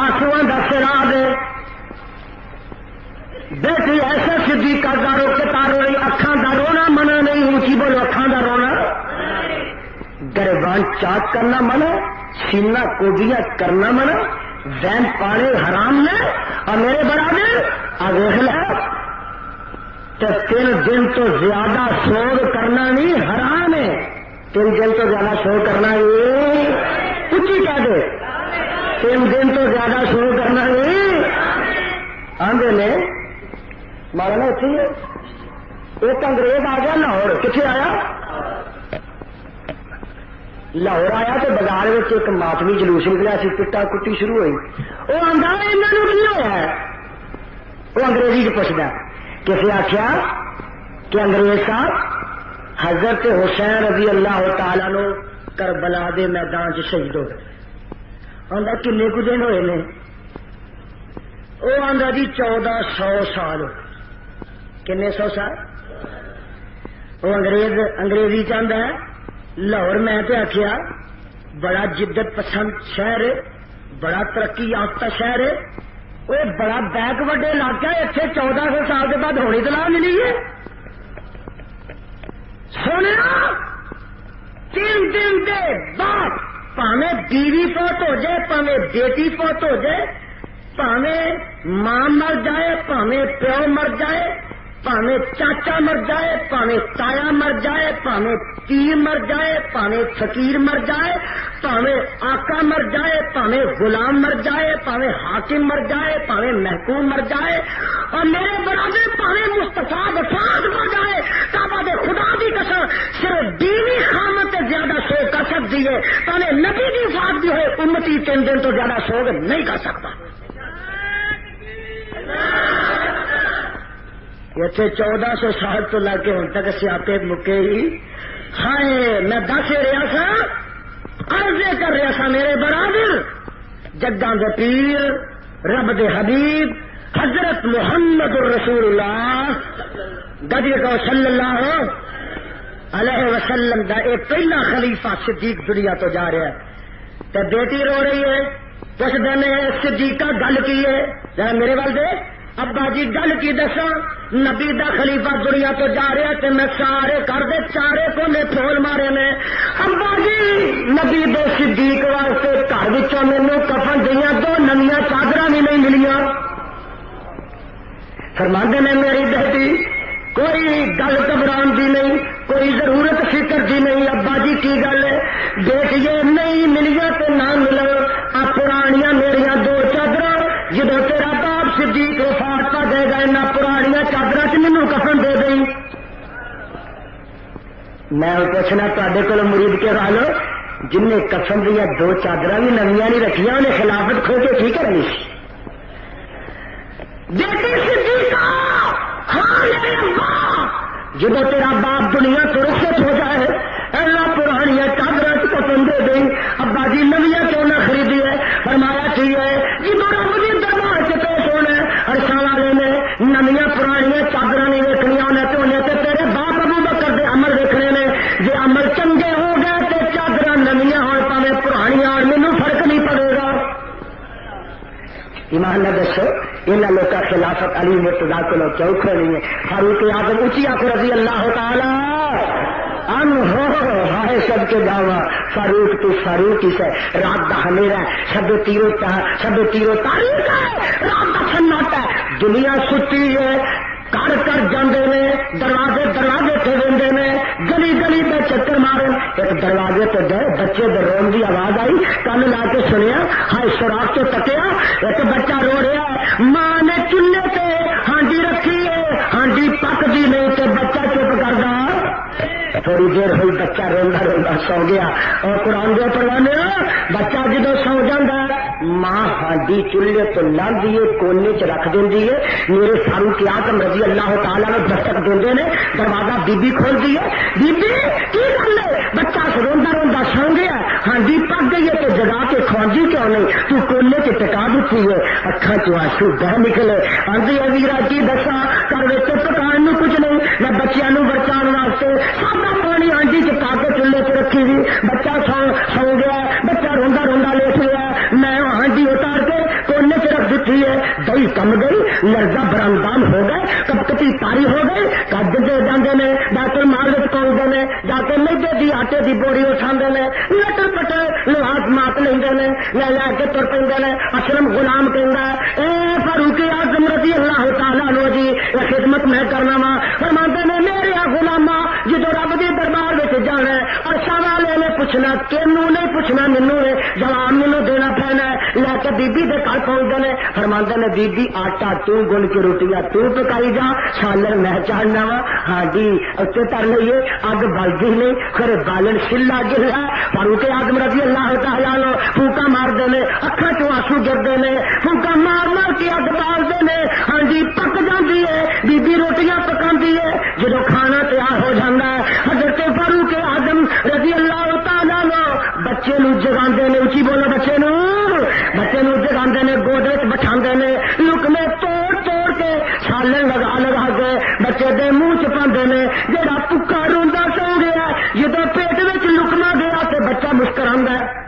آنسواں دا سرا دے بیٹھی ایسا صدیقہ زاروں کے تار رو رہی اکھاں دا رونا منع نہیں اونچی بولو اکھاں دا رونا گریبان چاک کرنا منع سینہ کوبیاں کرنا منع وین پانے حرام نے اور میرے برادر دیکھ لے تو 3 دن تو زیادہ سوگ کرنا نہیں حرام ہے 3 دن تو زیادہ سوگ کرنا نہیں اچھی کہہ دے 3 دن تو زیادہ سوگ کرنا نہیں آندے نے مارنا اتنی ہے ایک انگریز آ گیا لاہور کتنے آیا لاہور آیا تو بازار ایک ماتمی جلوس نکلا سی پٹا کٹی شروع ہوئی وہ آدھا یہاں کی ہوا ہے وہ انگریزی کو پوچھتا کسی آخیا کہ انگریز صاحب حضرت حسین رضی اللہ تعالیٰ نو کربلا دے میدان چ شہید ہو گئے. آندا کنے کو دن ہوئے نے؟ وہ آندا جی 1400 سال. کنے 100 سال؟ وہ انگریزی چاہتا ہے. لاہور میں تے آخیا بڑا جدت پسند شہر ہے, بڑا ترقی یافتہ شہر ہے, وہ بڑا بیک وڈے علاقہ ہے, اتنے 1400 سال کے بعد ہونی اطلاع ملی ہے. سونے 3 دن کے بعد پاویں بیوی فوت ہو جائے, پاویں بیٹی فوت ہو جائے, پاویں ماں مر جائے, پاویں پیو مر جائے, پاویں چاچا مر جائے, پاویں تایا مر جائے, پاویں پیر مر جائے, پاویں فقیر مر جائے, پاویں آقا مر جائے, پاویں غلام مر جائے, پاویں حاکم مر جائے, پاویں محکوم مر جائے, اور میرے برادر پاویں مصطفیٰ وفات مر جائے, کعبہ دے خدا دی قسم صرف بیوی خامد سے زیادہ سوگ کر سکتی ہے, پاویں نبی کی وفات بھی ہوئے امتی 3 دن تو زیادہ سوگ نہیں کر سکتا. اتنے 1400 سال تو لگ کے ہوں تک سیاپے مکے ہی. ہائے میں دس رہا سا, عرض کر رہا سا میرے برادر, جگاں دے پیر رب دے حبیب حضرت محمد رسول اللہ گدی کو صلی اللہ علیہ وسلم دا ایک پہلا خلیفہ صدیق دنیا تو جا رہا ہے, تو بیٹی رو رہی ہے. کچھ دن صدیقہ گل کی ہے, ذرا میرے وال دے ابا جی گل کی دسا, نبی دا خلیفہ دنیا تو جا رہا تے میں سارے کر دے چارے کو نے پھول مارے نے. ابا جی نبی دے صدیق واسطے گھر وچوں مینوں کفن دیاں 2 نویاں چادراں بھی نہیں ملیاں. فرماندے نے میری بیٹی کوئی گل گھبران دی نہیں, کوئی ضرورت فکر دی نہیں. ابا جی کی گل ہے؟ بیٹیے نہیں ملیاں تے نہ ملن, آ پرانیاں میریاں 2 چادراں جدو تیرا باپ صدیق وفات پا دے گا, نہ پرانیاں چادراں چ مینوں کفن دے دیں. میں پوچھنا تے کو مرید کے والو, جن نے کفن دیا 2 چادراں بھی نویاں نہیں رکھیاں, انہیں خلافت کھو کے کی کرنی. بیٹی صدیقہ ہاں میرے ابا, جدو تیرا باپ دنیا تو رخصت ہو جائے ایسا پرانیاں چادراں چ کفن دے دیں. ابا جی نویاں کیوں نہ خریدی ہے؟ فرمایا چاہیے جدو رب کے دربار سے پیش ہونا عرشاں والے نے نویاں پرانیاں چادراں نہیں ویکھنیاں, انہیں تو انہیں تے تیرے باپ ابو بکر دے عمل ویکھنے نے. جے عمل چنگے ہو گئے تے چادراں نویاں ہون پاویں پرانیاں ہون, مینوں فرق نہیں پڑے گا. ایمان نہ دسو انہاں لوکاں خلافت علی مرتضیٰ کو کیوں کھولنی ہے؟ فاروق اعظم اونچی آنکھ رضی اللہ تعالی عنہ ہائے سب کے دعوی فاروق تو فاروق ہی سے. رات دا ہمیرا سب تیرو تاریخ ہے, رات دا سناٹا ہے, دنیا ستی ہے, کر کر جاندے نے, دروازے تے ویندے نے, گلی گلی پہ چکر مارن. ایک دروازے تے گئے, بچے دے رون دی آواز آئی, کان لا کے سنیا, ہائے سوراخ تو تکیا, ایک بچہ رو رہا ہے. ماں نے چولہے تے ہانڈی رکھی ہے, ہانڈی پکدی نہیں تے بچہ چپ کردا. تھوڑی دیر ہوئی بچہ روندا سو گیا. اور قرآن دے پڑھانے بچہ جدو سو جاتا ماں ہانڈی چولہے تو لاندی ہے, کونے چ رکھ دینی ہے. میرے فاروق اعظم رضی اللہ تعالیٰ نے دستک دے نے, دروازہ بی بی کھول دی ہے. بی بی کی گل ہے؟ بچہ روندا سو گیا, ہانڈی پک گئی ہے تو جگا کے کھوانجی کیوں نہیں؟ تو کونے چ ٹکا دیتی ہے. اکھاں چ آنسو بہ نکلے. آندی ہے ویرا کی دسا گھر وچ پکان نو کچھ نہیں, میں بچیاں نو بچان واسطے سادہ پانی ہانڈی چ پا کے چولہے چ رکھی ہوئی. بچہ سو گیا, بچہ روندا لیٹ گیا, میں ہانڈی اتار کے کونے چ رکھ دیتی ہے. دہی کم گئی, لرزہ برامدان ہو گئے, کپکتی تاری ہو گئی. کد دے جاندے نے, ڈاکٹر مال پہنچتے ہیں, جا کے میدے دی آٹے دی بوری اٹھاندے نے, لٹر پٹر لحاظ مات لیندے نے, لے کے تر پیندے نے. اشرم غلام کہندا ہے اے فاروق اعظم رضی اللہ تعالیٰ عنہ جی, یہ خدمت میں کرنا وا. فرماندے نے میرے غلاما جدو رب دے دربار وچ جانا ہے, اور والے نے پوچھنا تینوں نہیں پوچھنا مینوں نے, جواب مینوں دینا پینا ہے. لے کے بی بی دے گھر پہنچتے ہیں. فرماندے نے بی بی آٹا تو گن کے روٹیاں تو پکائی جا, سالن میں چاڑنا وا. ہاں جی اتنے تر لیے, اگ بلدی نہیں, خرے بالن سلا گرا. فاروق اعظم رضی اللہ تعالیٰ عنہ پھوکا مارتے ہیں, اکھاں چوں آنسو گرتے ہیں, پھوکا مار مار کے اگ بالتے ہیں. ہاں جی پک جاتی ہے, بی بی روٹیاں پکاندی ہے. جدو کھانا تیار ہو جاتا ہے حضرت بچے نو جگاندے نے، اچھی بولو بچے نو جگاندے نے، گود بٹھاندے نے، لکمے توڑ توڑ کے چھالے لگا لگا کے بچے دے منہ چ پاندے نے، جڑا پکا روندا سو گیا جدو پیٹ وچ لکما گیا تے بچہ مسکراندا ہے،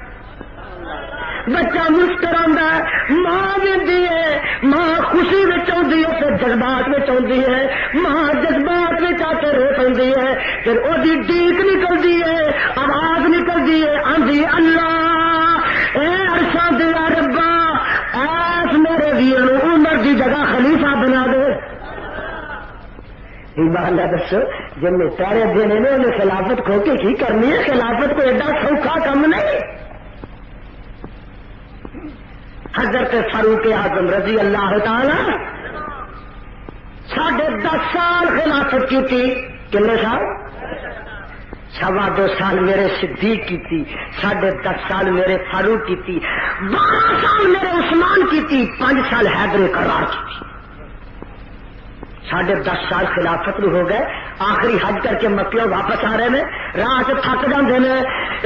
بچہ مسکراندا ہے، ماں ویندی ہے، ماں خوشی وچ اوندی ہے تے جذبات وچ اوندی ہے، ماں جذبات وچ آ کے رو پیندی ہے، پھر او دی ڈیک نکلدی ہے، آواز نکلدی ہے، آندی اللہ اے عرشاں دیا ربا ایس میرے ویر نو عمر دی جگہ خلیفہ بنا دے۔ ایمان نہ دسو جن نے سارے دینے نے انہیں خلافت کھو کے کی کرنی ہے؟ خلافت کو ایڈا سوکھا کم نہیں۔ حضرت فاروق اعظم رضی اللہ تعالی 10.5 سال خلافت کی تھی، کتنے سال؟ 2.25 سال میرے صدیق کی تھی، 10.5 سال میرے فاروق کی تھی، 12 سال میرے عثمان کی تھی، 5 سال حیدر کرار کی تھی۔ 10.5 سال خلافت میں ہو گئے، آخری حج کر کے مکیوں واپس آ رہے ہیں، راہ سے تھک جاندے نے،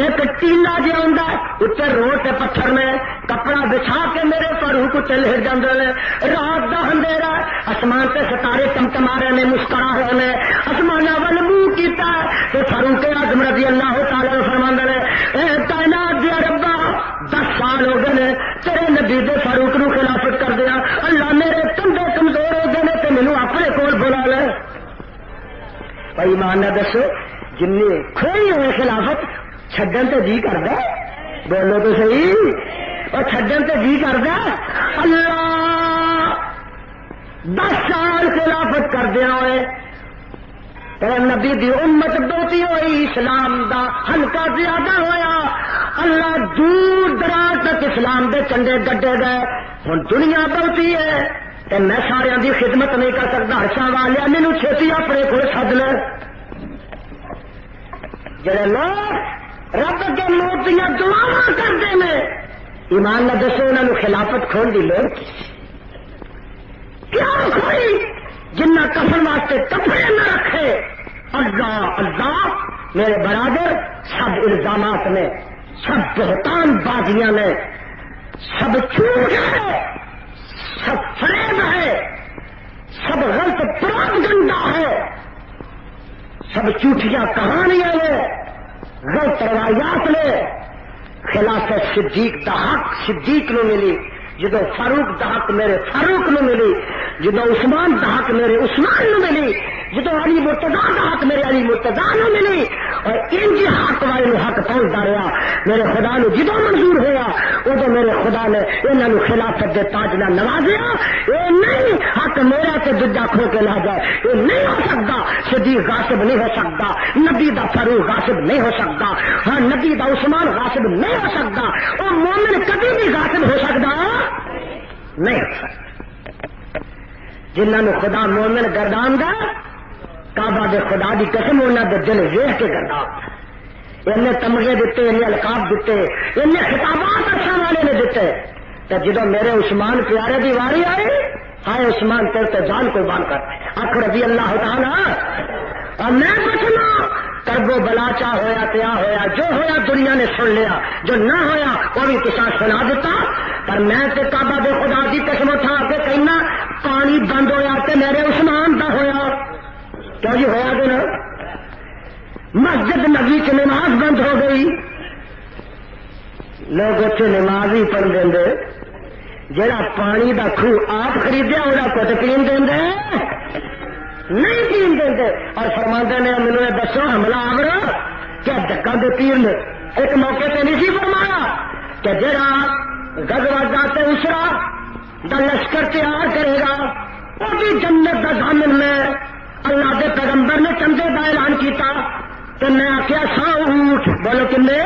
ایک ٹیلا جہا ہوندا ہے اتنے روڈ تے پتھر میں کپڑا بچھا کے میرے فاروق اتنے لہر جاندے نے، رات دا اندھیرا، آسمان تے ستارے چمچما رہے ہیں، مسکرا رہے ہیں، آسمان ول منہ کیتا تو فاروق اعظم رضی اللہ تعالی عنہ فرماندے نے اے کائنات دیا ربا 10 سال ہو گئے تیرے نبی دے فاروق نو خلافت کر دیا، اللہ میرے کندھے کمزور ہو گئے تے مینوں اپنے کول بلا لے۔ بھائی ایمان نہ دسو جن کھوئی ہوئے خلافت چھڈن تے جی کردا، بولو تو صحیح، اور چھڈن تے جی کردا، اللہ 10 سال خلافت کردیا ہوئے تیرے نبی دی امت بہتی ہوئی، اسلام دا ہلکا زیادہ ہویا، اللہ دور دراز تک اسلام دے چنڈے گڈے گئے، ہن دنیا بہتی ہے تے میں سارے دی خدمت نہیں کر سکتا، ہرشاں والے مینوں چھتی اپنے کول سد لے۔ جڑے لوگ رب کے لوگ دیا دعاواں کرتے ہیں، ایمان نہ دسو انہوں نے خلافت کھول دی لوگ کیوں کھوئی؟ جنہ کفن واسطے کپڑے نہ رکھے، اللہ اللہ میرے برادر، سب الزامات میں، سب بہتان بازیاں میں، سب جھوٹ ہے، سب فریب ہے، سب غلط پروپیگنڈا ہے، سب جھوٹیاں کہانیاں نے، غلط روایات نے۔ خلافت صدیق دا حق صدیق نو ملی، جدو فاروق دا حق میرے فاروق نو ملی، جدو عثمان دا حق میرے عثمان نو ملی، جدو علی مرتضیٰ دا حق میرے علی مرتضیٰ نو ملی، اور ان کی حق والے نو حق پہنچتا رہا، میرے خدا نو جدو منظور ہوا ادو میرے خدا نے انہوں نے خلافت دے تاج نہ نوازیا۔ یہ نہیں حق میرا تے دجا کھو کے لا جائے، یہ نہیں ہو سکتا، صدیق غاصب نہیں ہو سکتا، نبی دا فاروق غاصب نہیں ہو سکتا، ہاں نبی دا عثمان غاصب نہیں ہو سکتا، اور مومن کبھی بھی غاصب ہو سکتا نہیں ہو سکتا۔ جنہوں نے خدا مومن گردان دا، کعبہ دے خدا دی قسم انہوں دے دل ویکھ کے گردان، انہیں تمغے دیتے، انہیں القاب دیتے، انہیں خطابات اچھا والے نے دیتے، تو جدو میرے عثمان پیارے دی واری آئی، ہائے عثمان تیرے تو جان قربان کر آخ رضی اللہ تعالی، اور میں پوچھنا کربو بلا چاہ ہویا تیا ہویا، جو ہویا دنیا نے سن لیا، جو نہ ہویا وہ بھی کسا سنا دیتا، پر میں تے کعبہ دے خدا دی قسم اٹھا کے کہنا پانی بند ہویا تے میرے عثمان دا ہویا، کیوں جی ہویا کہ نا؟ مسجد نبی کی نماز بند ہو گئی، لوگ اتنے نماز ہی پڑھ دیں گے، جڑا پانی دا خوہ آپ خریدیا وہ کچھ پین دیں گے نہیں پین دیں گے، اور فرماندے نے مینوں دسو حملہ آور کیا دکا دے پیر نے ایک موقع پہ نہیں سی فرمایا کہ جڑا غزوہ ذات اسرا دا لشکر تیار کرے گا وہ بھی جنت دا ضامن میں، اللہ دے پیغمبر نے چندے دا اعلان کیتا تو میں آخیا 100 اونٹ، بولو کنے؟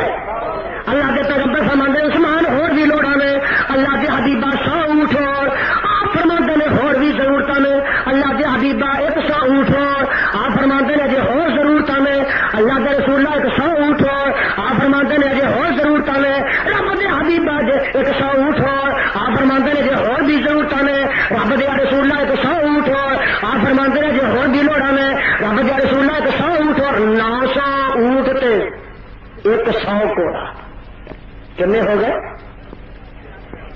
اللہ دے پیغمبر فرماندے عثمان ہور بھی لوڑاں نے، اللہ دے حبیبہ 100 اونٹ اور آپ فرماندے نے ہور بھی ضرورتاں نے، اللہ دے حبیبہ 100 اونٹ اور آپ فرماندے نے جے ہور ضرورتاں نے، اللہ دے رسول اللہ 100 اونٹ اور آپ فرماندے نے جے ہور ضرورتاں نے، رب دے حبیبہ جے 100 اونٹ اور آپ فرماندے نے جے ہور بھی ضرورتاں نے، رب دے رسول اللہ 100 اونٹ اور آپ فرماندے نے جے ہور بھی لوڑاں نے، رب دے رسول اللہ 100 اونٹ اور 900 اونٹ تے 100 کوڑا، کتنے ہو گئے؟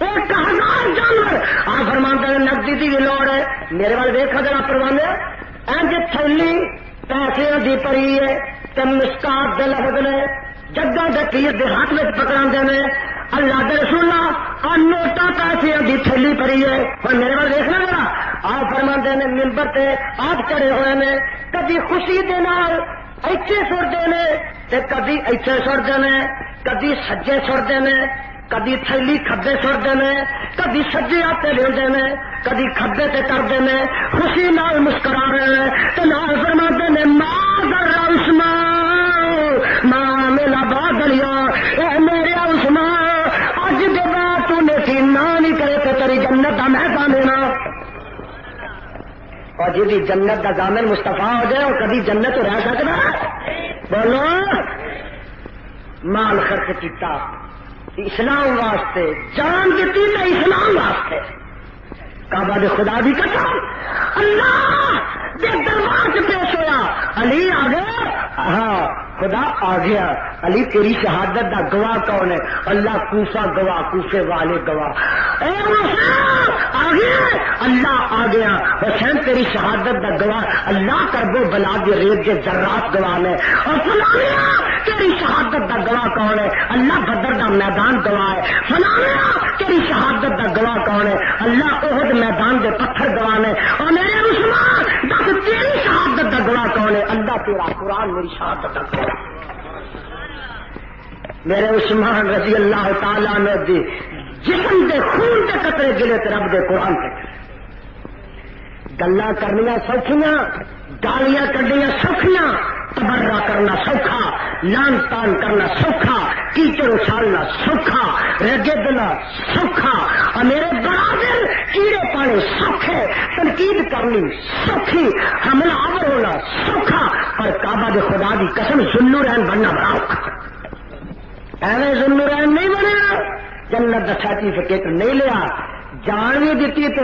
1000 جانور. آپ فرماتے ہیں نقدی کی لوڑ ہے. میرے وال دیکھا ذرا پروانے اینج تھیلی پیسے دی پری ہے تے مسکات دے لفظ نے جگہ دے پیر دے ہاتھ میں پکڑا نے اللہ دے رسول اور نوٹا پیسے دی تھیلی پری ہے. اور میرے وال دیکھنا ذرا آپ فرماتے ہیں ممبر تے آپ چڑھے ہوئے نے کبھی خوشی دے نال ایتھے سرتے نے تے کبھی ایتھے سرتے نے کبھی سجے سرتے نے کبھی تھیلی کھبے سرتے ہیں کبھی سجے ہاتھ لے نے کبھی کھبے تے کرتے ہیں خوشی نال مسکرا رہے ہیں تو نال فرماتے ہیں ماں ذرا عثمان ماں میلا بادلیا اے میرے عثمان اج دے بعد تو نے سی نہ نہیں کرے تو تیری جنت دا محفا دینا. اور جی جنت دا ضامن مستفا ہو جائے اور کبھی جنت رہ سکتا بولو. مال خرچ کیتا اسلام واسطے جان دیتی تو اسلام واسطے کعبہ دے خدا دی قسم اللہ دے دربار سے پیش ہویا علی آ گیا. ہاں خدا آ گیا. علی تیری شہادت دا گواہ کون ہے؟ اللہ کوفہ گواہ کوفے والے گواہ. اے حسین آ گیا اللہ آ گیا. حسین تیری شہادت دا گواہ اللہ کربو بلا دے ریت کے ذرات گواہ نے. اور فلاں تیری شہادت دا گواہ کون ہے؟ اللہ بدر دا میدان گواہ ہے. فلاں تیری شہادت دا گواہ کون ہے؟ اللہ احد میدان دے پتھر گواہ نے. اور میرے عثمان دس تیری شہادت دا گواہ کون ہے؟ اللہ تیرا قرآن میری شہادت دا گواہ. میرے عثمان رضی اللہ تعالیٰ نے دی جسم دے خون دے قطرے گلے تے رب دے قرآن تے گلاں کرنیاں سوکھیاں گالیاں کڈنیاں سوکھیاں تبرہ کرنا سوکھا لان تان کرنا سوکھا کیچڑ اچھالنا سوکھا رگڑنا سوکھا اور میرے برادر کیڑے پانے سوکھے تنقید کرنی سوکھی حملہ آور ہونا سوکھا اور کعبہ دے خدا دی قسم ذو رحم بننا بڑا اوکھا. ایویں ذو رحم نہیں بنیا جنت دا سرٹیفکیٹ نہیں لیا جان بھی دیتی تے